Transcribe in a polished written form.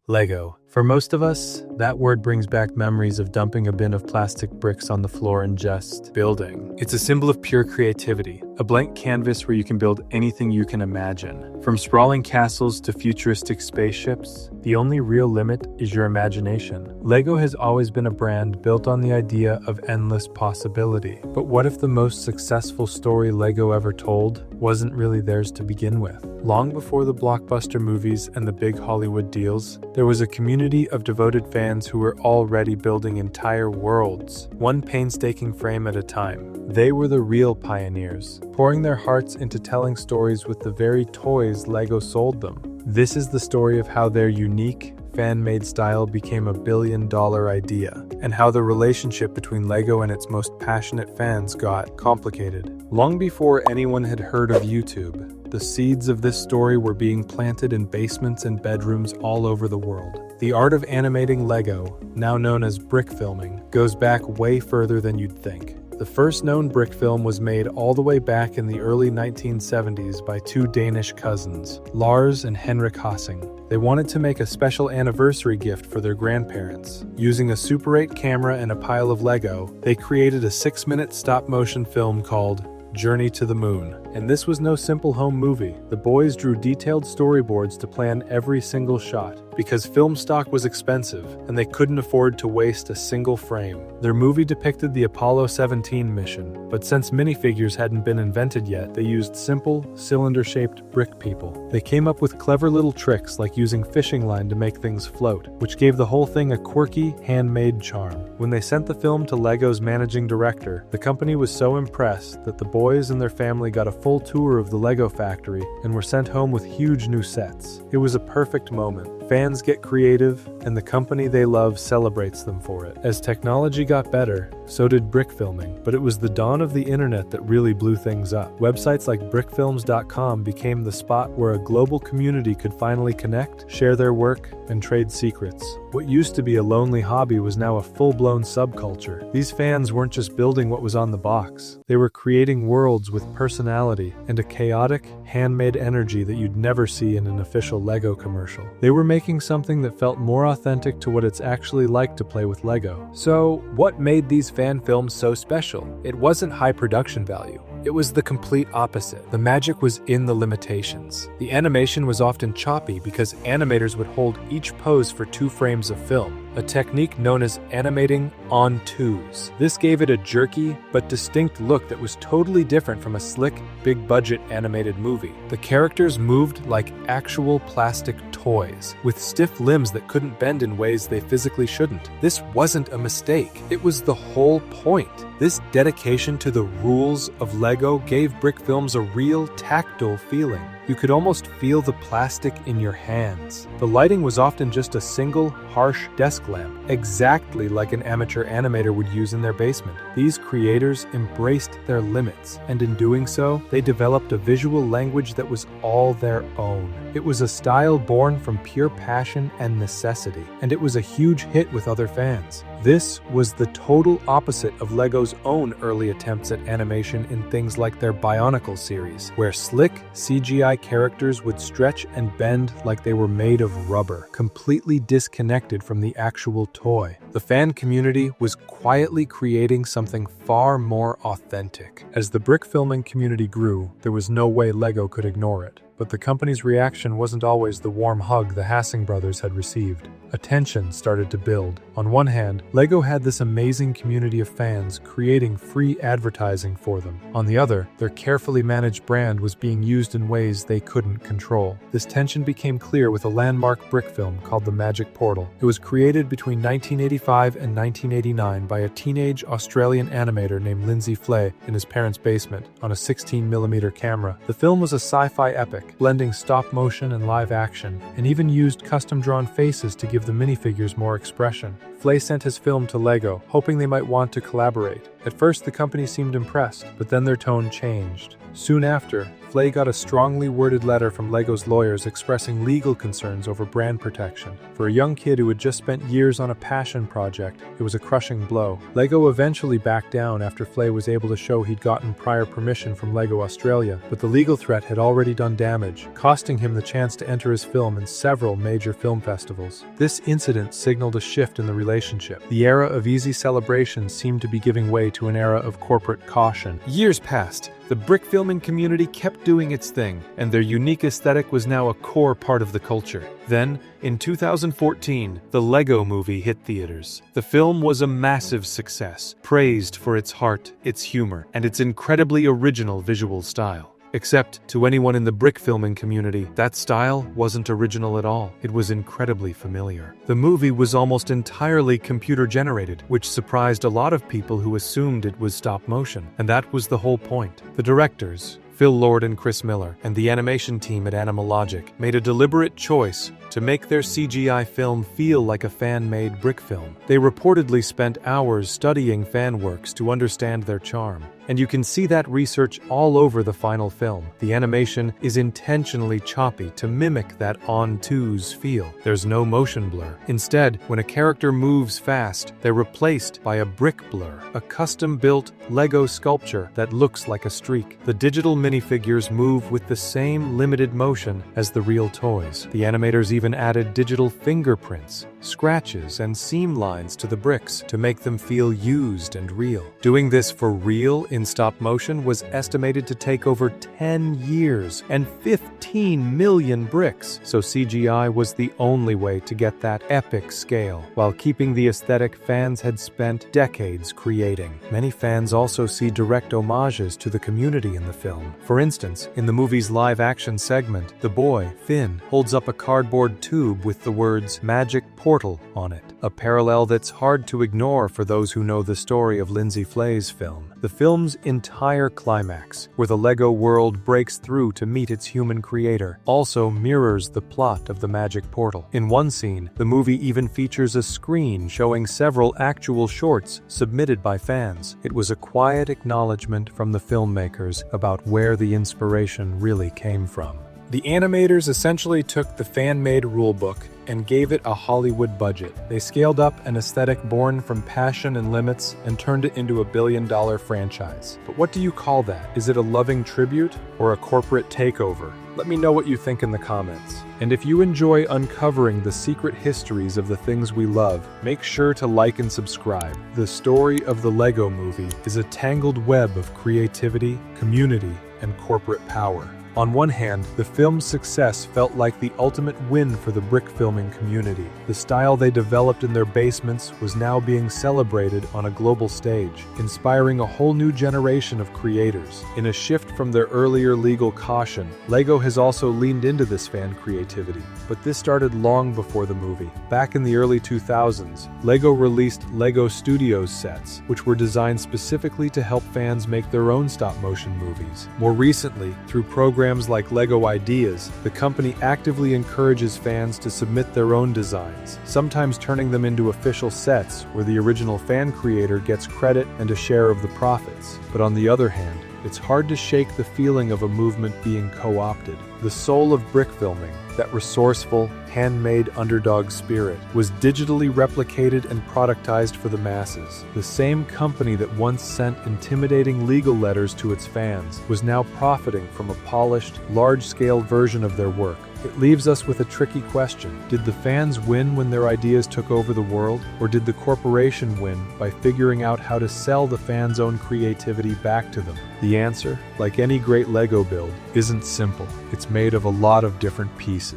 Lego. For most of us, that word brings back memories of dumping a bin of plastic bricks on the floor and just building. It's a symbol of pure creativity, a blank canvas where you can build anything you can imagine. From sprawling castles to futuristic spaceships, the only real limit is your imagination. Lego has always been a brand built on the idea of endless possibility. But what if the most successful story Lego ever told wasn't really theirs to begin with? Long before the blockbuster movies and the big Hollywood deals, there was a community of devoted fans who were already building entire worlds, one painstaking frame at a time. They were the real pioneers, pouring their hearts into telling stories with the very toys Lego sold them. This is the story of how their unique, fan-made style became a billion-dollar idea, and how the relationship between Lego and its most passionate fans got complicated. Long before anyone had heard of YouTube, the seeds of this story were being planted in basements and bedrooms all over the world. The art of animating Lego, now known as brick filming, goes back way further than you'd think. The first known brick film was made all the way back in the early 1970s by two Danish cousins, Lars and Henrik Hassing. They wanted to make a special anniversary gift for their grandparents. Using a Super 8 camera and a pile of Lego, they created a 6-minute stop-motion film called Journey to the Moon. And this was no simple home movie. The boys drew detailed storyboards to plan every single shot, because film stock was expensive, and they couldn't afford to waste a single frame. Their movie depicted the Apollo 17 mission, but since minifigures hadn't been invented yet, they used simple, cylinder-shaped brick people. They came up with clever little tricks like using fishing line to make things float, which gave the whole thing a quirky, handmade charm. When they sent the film to Lego's managing director, the company was so impressed that the boys and their family got a full tour of the Lego factory and were sent home with huge new sets. It was a perfect moment. Fans get creative, and the company they love celebrates them for it. As technology got better, so did brick filming, but it was the dawn of the internet that really blew things up. Websites like brickfilms.com became the spot where a global community could finally connect, share their work, and trade secrets. What used to be a lonely hobby was now a full-blown subculture. These fans weren't just building what was on the box. They were creating worlds with personality and a chaotic, handmade energy that you'd never see in an official Lego commercial. They were making something that felt more authentic to what it's actually like to play with Lego. So, what made these fan films so special? It wasn't high production value. It was the complete opposite. The magic was in the limitations. The animation was often choppy because animators would hold each pose for 2 frames of film, a technique known as animating on twos. This gave it a jerky but distinct look that was totally different from a slick, big-budget animated movie. The characters moved like actual plastic toys, with stiff limbs that couldn't bend in ways they physically shouldn't. This wasn't a mistake. It was the whole point. This dedication to the rules of Lego gave brick films a real tactile feeling. You could almost feel the plastic in your hands. The lighting was often just a single, harsh desk lamp, exactly like an amateur animator would use in their basement. These creators embraced their limits, and in doing so, they developed a visual language that was all their own. It was a style born from pure passion and necessity, and it was a huge hit with other fans. This was the total opposite of Lego's own early attempts at animation in things like their Bionicle series, where slick CGI characters would stretch and bend like they were made of rubber, completely disconnected from the actual toy. The fan community was quietly creating something far more authentic. As the brick filming community grew, there was no way Lego could ignore it. But the company's reaction wasn't always the warm hug the Hassing brothers had received. A tension started to build. On one hand, Lego had this amazing community of fans creating free advertising for them. On the other, their carefully managed brand was being used in ways they couldn't control. This tension became clear with a landmark brick film called The Magic Portal. It was created between 1985 and 1989 by a teenage Australian animator named Lindsay Flay in his parents' basement on a 16mm camera. The film was a sci-fi epic, blending stop motion and live action, and even used custom-drawn faces to give the minifigures more expression. Flay sent his film to Lego, hoping they might want to collaborate. At first, the company seemed impressed, but then their tone changed. Soon after, Flay Flay got a strongly worded letter from LEGO's lawyers expressing legal concerns over brand protection. For a young kid who had just spent years on a passion project, it was a crushing blow. LEGO eventually backed down after Flay was able to show he'd gotten prior permission from LEGO Australia, but the legal threat had already done damage, costing him the chance to enter his film in several major film festivals. This incident signaled a shift in the relationship. The era of easy celebration seemed to be giving way to an era of corporate caution. Years passed. The brick filming community kept doing its thing, and their unique aesthetic was now a core part of the culture. Then, in 2014, the LEGO Movie hit theaters. The film was a massive success, praised for its heart, its humor, and its incredibly original visual style. Except, to anyone in the brick filming community, that style wasn't original at all. It was incredibly familiar. The movie was almost entirely computer-generated, which surprised a lot of people who assumed it was stop-motion. And that was the whole point. The directors, Phil Lord and Chris Miller, and the animation team at Animalogic made a deliberate choice to make their CGI film feel like a fan-made brick film. They reportedly spent hours studying fan works to understand their charm. And you can see that research all over the final film. The animation is intentionally choppy to mimic that on-twos feel. There's no motion blur. Instead, when a character moves fast, they're replaced by a brick blur, a custom-built LEGO sculpture that looks like a streak. The digital minifigures move with the same limited motion as the real toys. The animators even added digital fingerprints, scratches, and seam lines to the bricks to make them feel used and real. Doing this for real in stop motion was estimated to take over 10 years and 15 million bricks, so CGI was the only way to get that epic scale, while keeping the aesthetic fans had spent decades creating. Many fans also see direct homages to the community in the film. For instance, in the movie's live-action segment, the boy, Finn, holds up a cardboard tube with the words "Magic Portal" on it, a parallel that's hard to ignore for those who know the story of Lindsay Flay's film. The film's entire climax, where the LEGO world breaks through to meet its human creator, also mirrors the plot of the Magic Portal. In one scene, the movie even features a screen showing several actual shorts submitted by fans. It was a quiet acknowledgement from the filmmakers about where the inspiration really came from. The animators essentially took the fan-made rulebook and gave it a Hollywood budget. They scaled up an aesthetic born from passion and limits and turned it into a billion-dollar franchise. But what do you call that? Is it a loving tribute or a corporate takeover? Let me know what you think in the comments. And if you enjoy uncovering the secret histories of the things we love, make sure to like and subscribe. The story of the LEGO Movie is a tangled web of creativity, community, and corporate power. On one hand, the film's success felt like the ultimate win for the brick filming community. The style they developed in their basements was now being celebrated on a global stage, inspiring a whole new generation of creators. In a shift from their earlier legal caution, LEGO has also leaned into this fan creativity. But this started long before the movie. Back in the early 2000s, LEGO released LEGO Studios sets, which were designed specifically to help fans make their own stop-motion movies. More recently, through programs like LEGO Ideas, the company actively encourages fans to submit their own designs, sometimes turning them into official sets where the original fan creator gets credit and a share of the profits. But on the other hand, it's hard to shake the feeling of a movement being co-opted. The soul of brick filming, that resourceful, handmade underdog spirit, was digitally replicated and productized for the masses. The same company that once sent intimidating legal letters to its fans was now profiting from a polished, large-scale version of their work. It leaves us with a tricky question. Did the fans win when their ideas took over the world, or did the corporation win by figuring out how to sell the fans' own creativity back to them? The answer, like any great LEGO build, isn't simple. It's made of a lot of different pieces.